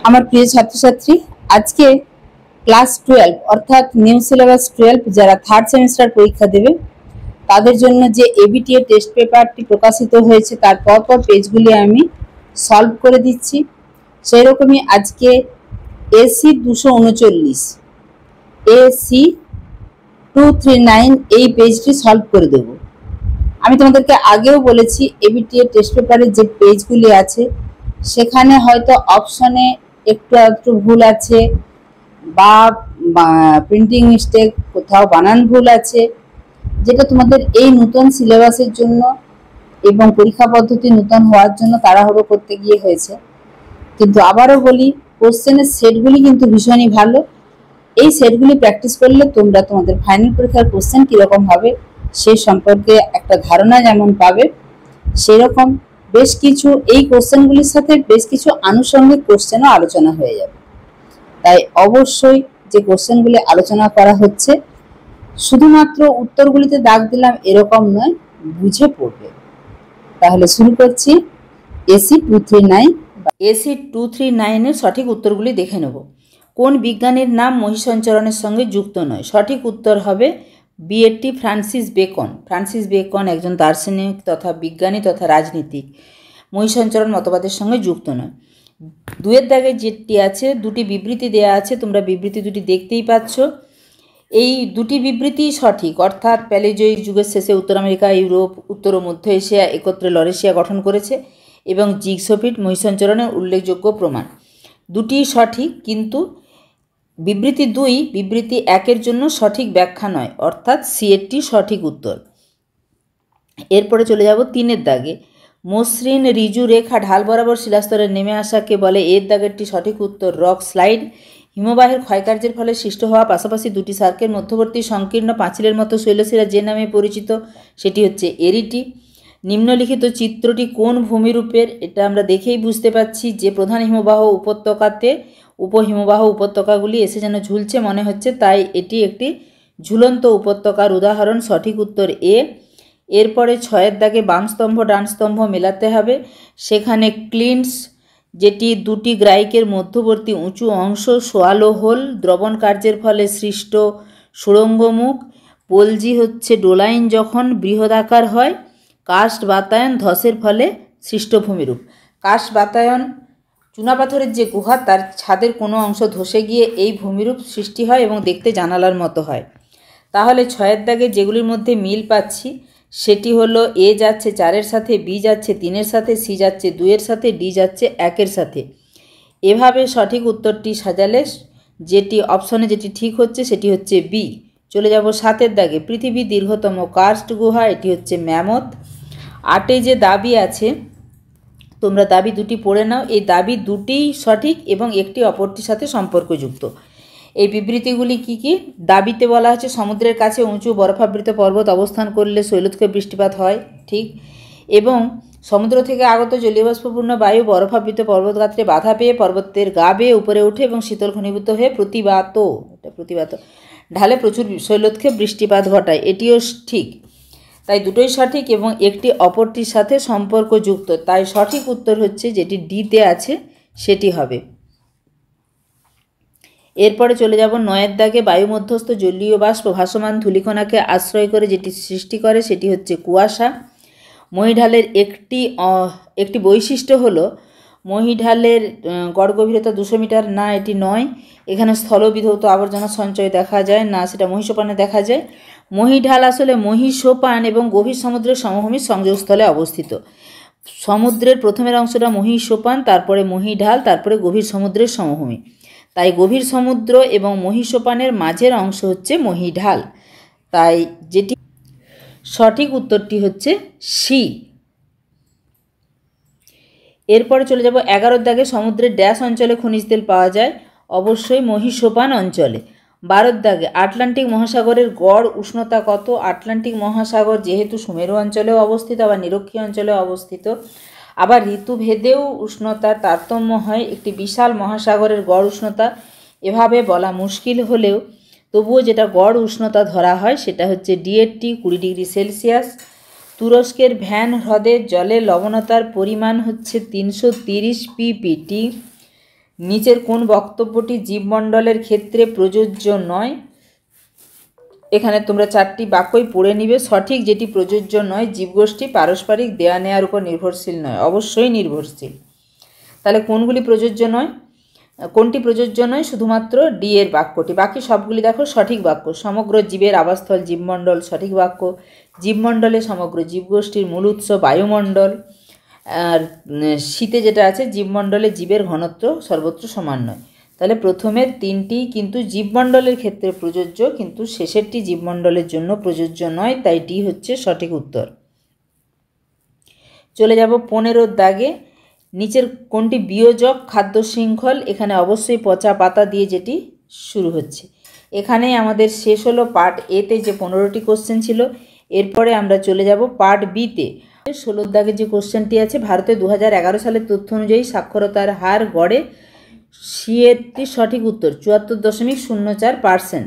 আমার প্রিয় ছাত্রছাত্রী, আজকে ক্লাস 12 অর্থাৎ নিউ সিলেবাস 12 যারা থার্ড সেমিস্টার পরীক্ষা দেবে তাদের জন্য যে এবিটিএ টেস্ট পেপারটি প্রকাশিত হয়েছে তার পরপর পেজগুলি আমি সলভ করে দিচ্ছি। সেই রকমই আজকে এসি 239 এসি 239 এই পেজটি সলভ করে দেব। আমি তোমাদেরকে আগেও বলেছি এবিটিএ টেস্ট পেপারের যে পেজগুলি আছে সেখানে হয়তো অপশনে একটু ভুল আছে বা প্রিন্টিং মিস্টেক, কোথাও বানান ভুল আছে, যেটা তোমাদের এই নতুন সিলেবাসের জন্য এবং পরীক্ষা পদ্ধতি নতুন হওয়ার জন্য তাড়াহুড়ো করতে গিয়ে হয়েছে। কিন্তু আবারও বলি, কোশ্চেনের সেটগুলি কিন্তু ভীষণই ভালো। এই সেটগুলি প্র্যাকটিস করলে তোমরা তোমাদের ফাইনাল পরীক্ষার কোশ্চেন কীরকম হবে সেই সম্পর্কে একটা ধারণা যেমন পাবে, সেরকম বেশ কিছু এই কোশ্চেনগুলির সাথে বেশ কিছু আনুষঙ্গিক কোশ্চেনও আলোচনা হয়ে যাবে। তাই অবশ্যই যে কোশ্চেনগুলি আলোচনা করা হচ্ছে শুধুমাত্র উত্তরগুলিতে দাগ দিলাম এরকম নয়, বুঝে পড়বে। তাহলে শুরু করছি। এসি 239 এসি 239 এর সঠিক উত্তরগুলি দেখে নেব। কোন বিজ্ঞানীর নাম মহিষঞ্চরণের সঙ্গে যুক্ত নয়? সঠিক উত্তর হবে BAT Francis Bacon. Francis Bacon একজন দার্শনিক তথা বিজ্ঞানী তথা রাজনীতিক, মহিষঞ্চরণ মতবাদের সঙ্গে যুক্ত নয়। দুয়ের দাগে যেটি আছে, দুটি বিবৃতি দেয়া আছে, তোমরা বিবৃতি দুটি দেখতেই পাচ্ছ। এই দুটি বিবৃতি সঠিক, অর্থাৎ প্যালিওজয়িক যুগের শেষে উত্তর আমেরিকা, ইউরোপ, উত্তর ও মধ্য এশিয়া একত্রে লরেশিয়া গঠন করেছে এবং জিগসোফিট মহিষঞ্চরণের উল্লেখযোগ্য প্রমাণ। দুটি সঠিক, কিন্তু বিবৃতি 2 বিবৃতি 1-এর জন্য সঠিক ব্যাখ্যা নয়, অর্থাৎ সিএটি সঠিক উত্তর। এরপরে চলে যাব 3-এর দাগে। মসৃণ ঋজু রেখা ঢাল বরাবর শিলাস্তরে নেমে আসাকে বলে। এর দাগেরটি সঠিক উত্তর রক স্লাইড। হিমবাহের ক্ষয়কার্যের ফলে সৃষ্ট হওয়া পাশাপাশি দুটি সার্কের মধ্যবর্তী সংকীর্ণ পাঁচিলের মতো শৈলশিরা যে নামে পরিচিত সেটি হচ্ছে এরিটি। নিম্নলিখিত চিত্রটি কোন ভূমিরূপের? এটা আমরা দেখেই বুঝতে পারছি যে প্রধান হিমবাহ উপত্যকাতে উপহিমবাহ উপত্যকাগুলি এসে যেন ঝুলছে মনে হচ্ছে, তাই এটি একটি ঝুলন্ত উপত্যকার উদাহরণ। সঠিক উত্তর এ। এরপরে 6-এর দাগে বাম স্তম্ভ ডান স্তম্ভ মেলাতে হবে। সেখানে ক্লিন্টস, যেটি দুটি গ্রাইকের মধ্যবর্তী উঁচু অংশ, সোয়ালো হোল দ্রবণ কার্যের ফলে সৃষ্ট সুড়ঙ্গমুখ, পোলজি হচ্ছে ডোলাইন যখন বৃহদাকার হয়, কাস্ট বাতায়ন ধসের ফলে সৃষ্ট ভূমিরূপ। কাস্ট বাতায়ন চুনাপাথরের যে গুহা তার ছাদের কোনো অংশ ধসে গিয়ে এই ভূমিরূপ সৃষ্টি হয় এবং দেখতে জানালার মতো হয়। তাহলে 6-এর দাগে যেগুলির মধ্যে মিল পাচ্ছি সেটি হলো এ যাচ্ছে 4-এর সাথে, বি যাচ্ছে 3-এর সাথে, সি যাচ্ছে 2-এর সাথে, ডি যাচ্ছে 1-এর সাথে। এভাবে সঠিক উত্তরটি সাজালে যেটি অপশনে যেটি ঠিক হচ্ছে সেটি হচ্ছে বি। চলে যাব 7-এর দাগে। পৃথিবীর দীর্ঘতম কার্স্ট গুহা, এটি হচ্ছে ম্যামথ। 8-এ যে দাবি আছে তোমরা দাবি দুটি পড়ে নাও। এই দাবি দুটিই সঠিক এবং একটি অপরটির সাথে সম্পর্কযুক্ত। এই বিবৃতিগুলি কি কি? দাবিতে বলা হচ্ছে সমুদ্রের কাছে উঁচু বরফাবৃত পর্বত অবস্থান করলে শৈলক্ষে বৃষ্টিপাত হয়, ঠিক। এবং সমুদ্র থেকে আগত জলীয়বাষ্পপূর্ণ বায়ু বরফাবৃত পর্বতগাত্রে বাধা পেয়ে পর্বতের গা বেয়ে উপরে উঠে এবং শীতল ঘনীভূত হয়ে প্রতিবাত ঢালে প্রচুর শৈলক্ষে বৃষ্টিপাত ঘটায়, এটিও ঠিক। তাই দুটোই সঠিক এবং একটি অপরটির সাথে সম্পর্কযুক্ত। তাই সঠিক উত্তর হচ্ছে যেটি ডিতে আছে সেটি হবে। এরপরে চলে যাব 9-এর দাগে। বায়ুমধ্যস্থ জলীয় বাষ্প ভাসমান ধূলিকণাকে আশ্রয় করে যেটি সৃষ্টি করে সেটি হচ্ছে কুয়াশা। মহীঢালের একটি বৈশিষ্ট্য হলো মহীঢালের গড় গভীরতা 200 মিটার না, এটি নয়। এখানে স্থলবিধৌত আবর্জনা সঞ্চয় দেখা যায় না, সেটা মহিষোপানে দেখা যায়। মহীঢাল আসলে মহিষোপান এবং গভীর সমুদ্রের সমভূমির সংযোগস্থলে অবস্থিত। সমুদ্রের প্রথমের অংশটা মহিষোপান, তারপরে মহীঢাল, তারপরে গভীর সমুদ্রের সমভূমি। তাই গভীর সমুদ্র এবং মহিষোপানের মাঝের অংশ হচ্ছে মহীঢাল। তাই যেটি সঠিক উত্তরটি হচ্ছে সি। এরপরে চলে যাব 11-এর দাগে। সমুদ্রের ড্যাশ অঞ্চলে খনিজ তেল পাওয়া যায়? অবশ্যই মহিষোপান অঞ্চলে। 12-এর দাগে আটলান্টিক মহাসাগরের গড় উষ্ণতা কত? আটলান্টিক মহাসাগর যেহেতু সুমেরু অঞ্চলেও অবস্থিত আবার নিরক্ষীয় অঞ্চলেও অবস্থিত, আবার ঋতুভেদেও উষ্ণতার তারতম্য হয়, একটি বিশাল মহাসাগরের গড় উষ্ণতা এভাবে বলা মুশকিল হলেও তবুও যেটা গড় উষ্ণতা ধরা হয় সেটা হচ্ছে ডিএটি 20 ডিগ্রি সেলসিয়াস। তুরস্কের ভ্যান হ্রদের জলের লবণতার পরিমাণ হচ্ছে 330 ppT। নিচের কোন বক্তব্যটি জীবমণ্ডলের ক্ষেত্রে প্রযোজ্য নয়? এখানে তোমরা 4টি বাক্যই পড়ে নিবে। সঠিক যেটি প্রযোজ্য নয়, জীবগোষ্ঠী পারস্পরিক দেয়া নেওয়ার উপর নির্ভরশীল নয়। অবশ্যই নির্ভরশীল। তাহলে কোনগুলি প্রযোজ্য নয়? কোনটি প্রযোজ্য নয়? শুধুমাত্র ডি এর বাক্যটি। বাকি সবগুলি দেখো সঠিক বাক্য। সমগ্র জীবের আবাসস্থল জীবমণ্ডল, সঠিক বাক্য। জীবমণ্ডলে সমগ্র জীবগোষ্ঠীর মূল উৎস বায়ুমণ্ডল। আর শীতে যেটা আছে, জীবমণ্ডলে জীবের ঘনত্ব সর্বত্র সমান নয়। তাহলে প্রথমের 3টি কিন্তু জীবমণ্ডলের ক্ষেত্রে প্রযোজ্য, কিন্তু শেষেরটি জীবমণ্ডলের জন্য প্রযোজ্য নয়, তাই ডি হচ্ছে সঠিক উত্তর। চলে যাব 15 দাগে। নিচের কোনটি বিয়োজক খাদ্য শৃঙ্খল? এখানে অবশ্যই পচা পাতা দিয়ে যেটি শুরু হচ্ছে। এখানেই আমাদের শেষ হলো পার্ট এতে যে 15টি কোশ্চেন ছিল। এরপরে আমরা চলে যাব পার্ট বিতে। 16 দাগে যে কোশ্চেনটি আছে, ভারতে 2011 সালের তথ্য অনুযায়ী সাক্ষরতার হার গড়ে সিএটি সঠিক উত্তর 74.04%।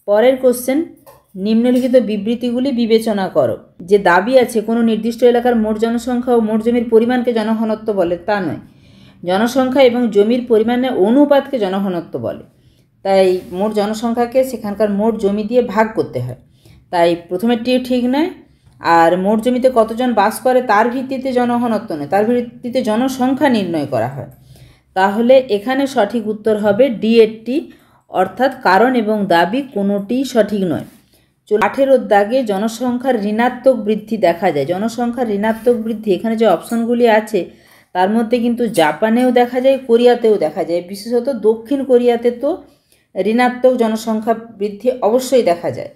পরের কোশ্চেন, নিম্নলিখিত বিবৃতিগুলি বিবেচনা করো। যে দাবি আছে কোনো নির্দিষ্ট এলাকার মোট জনসংখ্যা ও মোট জমির পরিমাণকে জনঘনত্ব বলে, তা নয়। জনসংখ্যা এবং জমির পরিমাণের অনুপাতকে জনঘনত্ব বলে। তাই মোট জনসংখ্যাকে সেখানকার মোট জমি দিয়ে ভাগ করতে হয়। তাই প্রথমেরটিও ঠিক নয়। আর মোট জমিতে কতজন বাস করে তার ভিত্তিতে জনঘনত্ব নয়, তার ভিত্তিতে জনসংখ্যা নির্ণয় করা হয়। তাহলে এখানে সঠিক উত্তর হবে ডি এরটি, অর্থাৎ কারণ এবং দাবি কোনোটিই সঠিক নয়। 18 দাগে জনসংখ্যার ঋণাত্মক বৃদ্ধি দেখা যায়। জনসংখ্যার ঋণাত্মক বৃদ্ধি, এখানে যে অপশনগুলি আছে তার মধ্যে কিন্তু জাপানেও দেখা যায়, কোরিয়াতেও দেখা যায়। বিশেষত দক্ষিণ কোরিয়াতে তো ঋণাত্মক জনসংখ্যা বৃদ্ধি অবশ্যই দেখা যায়,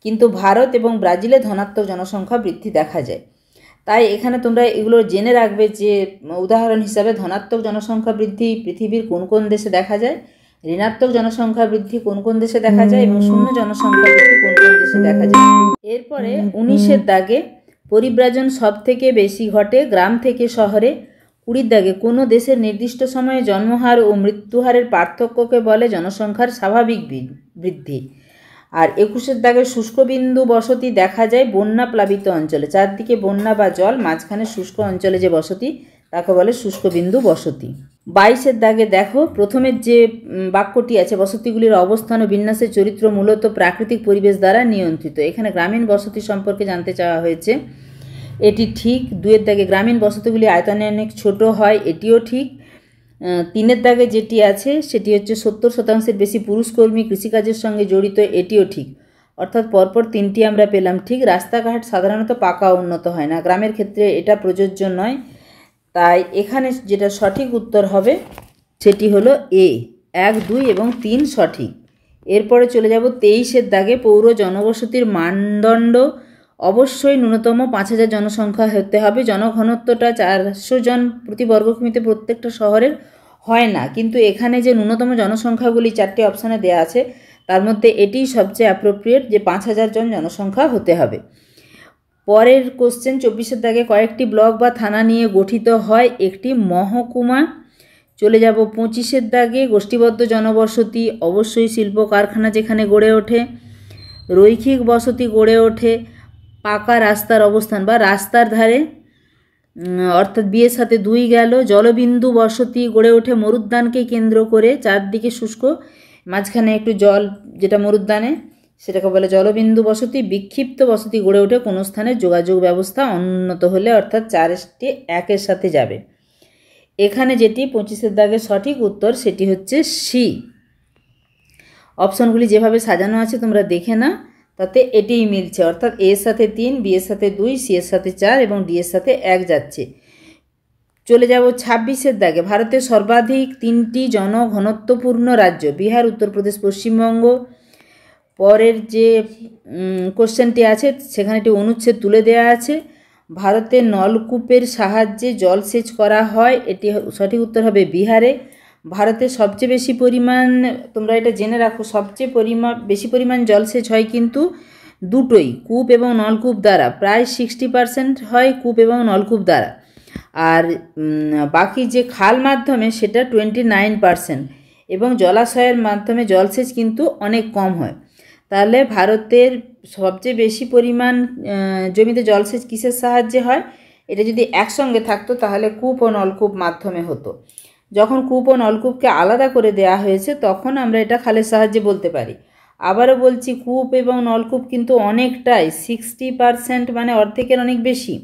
কিন্তু ভারত এবং ব্রাজিলে ধনাত্মক জনসংখ্যা বৃদ্ধি দেখা যায়। তাই এখানে তোমরা এগুলো জেনে রাখবে যে উদাহরণ হিসাবে ধনাত্মক জনসংখ্যা বৃদ্ধি পৃথিবীর কোন কোন দেশে দেখা যায়, ঋণাত্মক জনসংখ্যা বৃদ্ধি কোন কোন দেশে দেখা যায় এবং শূন্য জনসংখ্যা বৃদ্ধি কোন কোন দেশে দেখা যায়। এরপরে 19 দাগে পরিব্রাজন সব থেকে বেশি ঘটে গ্রাম থেকে শহরে। 20 দাগে কোনো দেশের নির্দিষ্ট সময়ে জন্মহার ও মৃত্যুহারের পার্থক্যকে বলে জনসংখ্যার স্বাভাবিক বৃদ্ধি। আর 21 দাগে শুষ্কবিন্দু বসতি দেখা যায় বন্যা প্লাবিত অঞ্চলে। চারদিকে বন্যা বা জল, মাঝখানে শুষ্ক অঞ্চলে যে বসতি তাকে বলে শুষ্কবিন্দু বসতি। 22 দাগে দেখো, প্রথমের যে বাক্যটি আছে, বসতিগুলির অবস্থান ও বিন্যাসের চরিত্র মূলত প্রাকৃতিক পরিবেশ দ্বারা নিয়ন্ত্রিত। এখানে গ্রামীণ বসতি সম্পর্কে জানতে চাওয়া হয়েছে, এটি ঠিক। 2 দাগে গ্রামীণ বসতিগুলি আয়তনে অনেক ছোট হয়, এটিও ঠিক। 3 দাগে যেটি আছে সেটি হচ্ছে 70% বেশি পুরুষ কর্মী কৃষিকাজের সঙ্গে জড়িত, এটিও ঠিক। অর্থাৎ পরপর 3টি আমরা পেলাম ঠিক। রাস্তাঘাট সাধারণত পাকা উন্নত হয় না, গ্রামের ক্ষেত্রে এটা প্রযোজ্য নয়। তাই এখানে যেটা সঠিক উত্তর হবে সেটি হলো এ, 1, 2 এবং 3 সঠিক। এরপরে চলে যাব 23 দাগে। পৌর জনবসতির মানদণ্ড অবশ্যই ন্যূনতম 5000 জনসংখ্যা হতে হবে। জনঘনত্বটা 400 জন প্রতি বর্গকিমিতে প্রত্যেকটা শহরের হয় না, কিন্তু এখানে যে ন্যূনতম জনসংখ্যাগুলি 4টি অপশানে দেওয়া আছে তার মধ্যে এটিই সবচেয়ে অ্যাপ্রোপ্রিয়েট যে 5000 জন জনসংখ্যা হতে হবে। পরের কোশ্চেন 24 দাগে কয়েকটি ব্লক বা থানা নিয়ে গঠিত হয় একটি মহকুমা। চলে যাব 25 দাগে। গোষ্ঠীবদ্ধ জনবসতি অবশ্যই শিল্প কারখানা যেখানে গড়ে ওঠে। রৈখিক বসতি গড়ে ওঠে পাকা রাস্তার অবস্থান বা রাস্তার ধারে, অর্থাৎ বিয়ের সাথে 2 গেল। জলবিন্দু বসতি গড়ে ওঠে মরুদ্যানকে কেন্দ্র করে, চারদিকে শুষ্ক, মাঝখানে একটু জল যেটা মরুদ্যানে, সেটাকে বলে জলবিন্দু বসতি। বিক্ষিপ্ত বসতি গড়ে ওঠে কোনো স্থানে যোগাযোগ ব্যবস্থা অনুন্নত হলে, অর্থাৎ 4টি একের সাথে যাবে। এখানে যেটি 25 দাগের সঠিক উত্তর সেটি হচ্ছে সি। অপশনগুলি যেভাবে সাজানো আছে তোমরা দেখে না, তাতে এটিই মিলছে, অর্থাৎ এ এর সাথে 3, বি এর সাথে 2, সি এর সাথে 4 এবং ডি এর সাথে 1 যাচ্ছে। চলে যাব 26 দাগে। ভারতের সর্বাধিক 3টি জনঘনত্বপূর্ণ রাজ্য বিহার, উত্তরপ্রদেশ, পশ্চিমবঙ্গ। পরের যে কোশ্চেনটি আছে সেখানে একটি অনুচ্ছেদ তুলে দেওয়া আছে। ভারতের নলকূপের সাহায্যে জলসেচ করা হয়, এটি সঠিক উত্তর হবে বিহারে। ভারতের সবচেয়ে বেশি পরিমাণ, তোমরা এটা জেনে রাখো, সবচেয়ে বেশি পরিমাণ জলসেচ হয় কিন্তু দুটোই, কূপ এবং নলকূপ দ্বারা। প্রায় 60% হয় কূপ এবং নলকূপ দ্বারা, আর বাকি যে খাল মাধ্যমে সেটা 29%, এবং জলাশয়ের মাধ্যমে জলসেচ কিন্তু অনেক কম হয়। তাহলে ভারতের সবচেয়ে বেশি পরিমাণ জমিতে জলসেচ কিসের সাহায্যে হয়? এটা যদি একসঙ্গে থাকতো তাহলে কূপ ও নলকূপ মাধ্যমে হতো। যখন কূপ ও নলকূপকে আলাদা করে দেয়া হয়েছে তখন আমরা এটা খালের সাহায্যে বলতে পারি। আবারও বলছি, কূপ এবং নলকূপ কিন্তু অনেকটাই 60% মানে অর্ধেকের অনেক বেশি।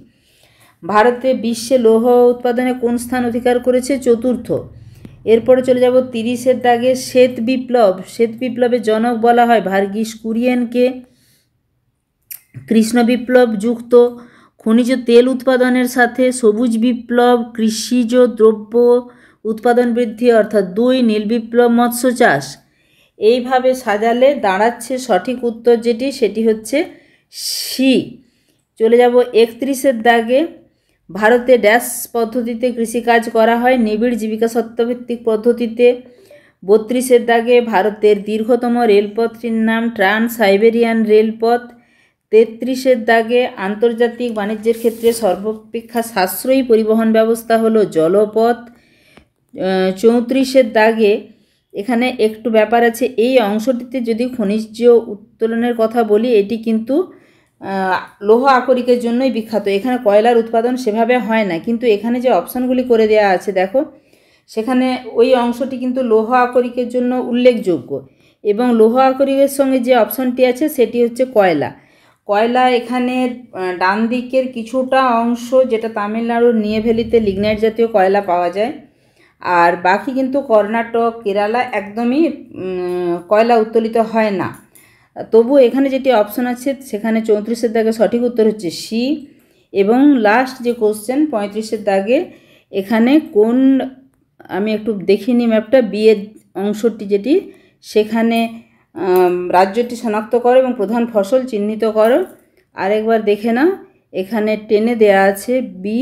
ভারতে বিশ্বে লৌহ উৎপাদনে কোন স্থান অধিকার করেছে? চতুর্থ। এরপরে চলে যাব 30-এর দাগে, শ্বেত বিপ্লব। শ্বেত বিপ্লবের জনক বলা হয় ভার্গিস কুরিয়েনকে। কৃষ্ণ বিপ্লব যুক্ত খনিজ তেল উৎপাদনের সাথে সবুজ বিপ্লব কৃষিজ দ্রব্য উৎপাদন বৃদ্ধি অর্থাৎ 2। নীল বিপ্লব মৎস্য চাষ। এইভাবে সাজালে দাঁড়াচ্ছে সঠিক উত্তর যেটি, সেটি হচ্ছে সি। চলে যাব 31-এর দাগে, ভারতে ড্যাশ পদ্ধতিতে কৃষিকাজ করা হয়? নিবিড় জীবিকা সত্ত্বভিত্তিক পদ্ধতিতে। 32-এর দাগে, ভারতের দীর্ঘতম রেলপথটির নাম ট্রান্স সাইবেরিয়ান রেলপথ। 33-এর দাগে, আন্তর্জাতিক বাণিজ্যের ক্ষেত্রে সর্বাপেক্ষা সাশ্রয়ী পরিবহন ব্যবস্থা হলো জলপথ। 34-এর দাগে, এখানে একটু ব্যাপার আছে, এই অংশটিতে যদি খনিজ উত্তোলনের কথা বলি, এটি কিন্তু লৌহ আকরিকের জন্যই বিখ্যাত। এখানে কয়লার উৎপাদন সেভাবে হয় না, কিন্তু এখানে যে অপশানগুলি করে দেওয়া আছে দেখো, সেখানে ওই অংশটি কিন্তু লৌহ আকরিকের জন্য উল্লেখযোগ্য। এবং লৌহ আকরিকের সঙ্গে যে অপশানটি আছে সেটি হচ্ছে কয়লা। কয়লা এখানে ডান দিকের কিছুটা অংশ, যেটা তামিলনাড়ুর নিয়েভেলিতে লিগনাইট জাতীয় কয়লা পাওয়া যায়, আর বাকি কিন্তু কর্ণাটক, কেরালা একদমই কয়লা উত্তোলিত হয় না। তবু এখানে যেটি অপশন আছে সেখানে 34-এর দাগে সঠিক উত্তর হচ্ছে সি। এবং লাস্ট যে কোশ্চেন 35-এর দাগে, এখানে কোন, আমি একটু দেখিনি ম্যাপটা, বিয়ের অংশটি যেটি, সেখানে রাজ্যটি শনাক্ত করো এবং প্রধান ফসল চিহ্নিত করো। আরেকবার দেখে নাও, এখানে টেনে দেয়া আছে বি।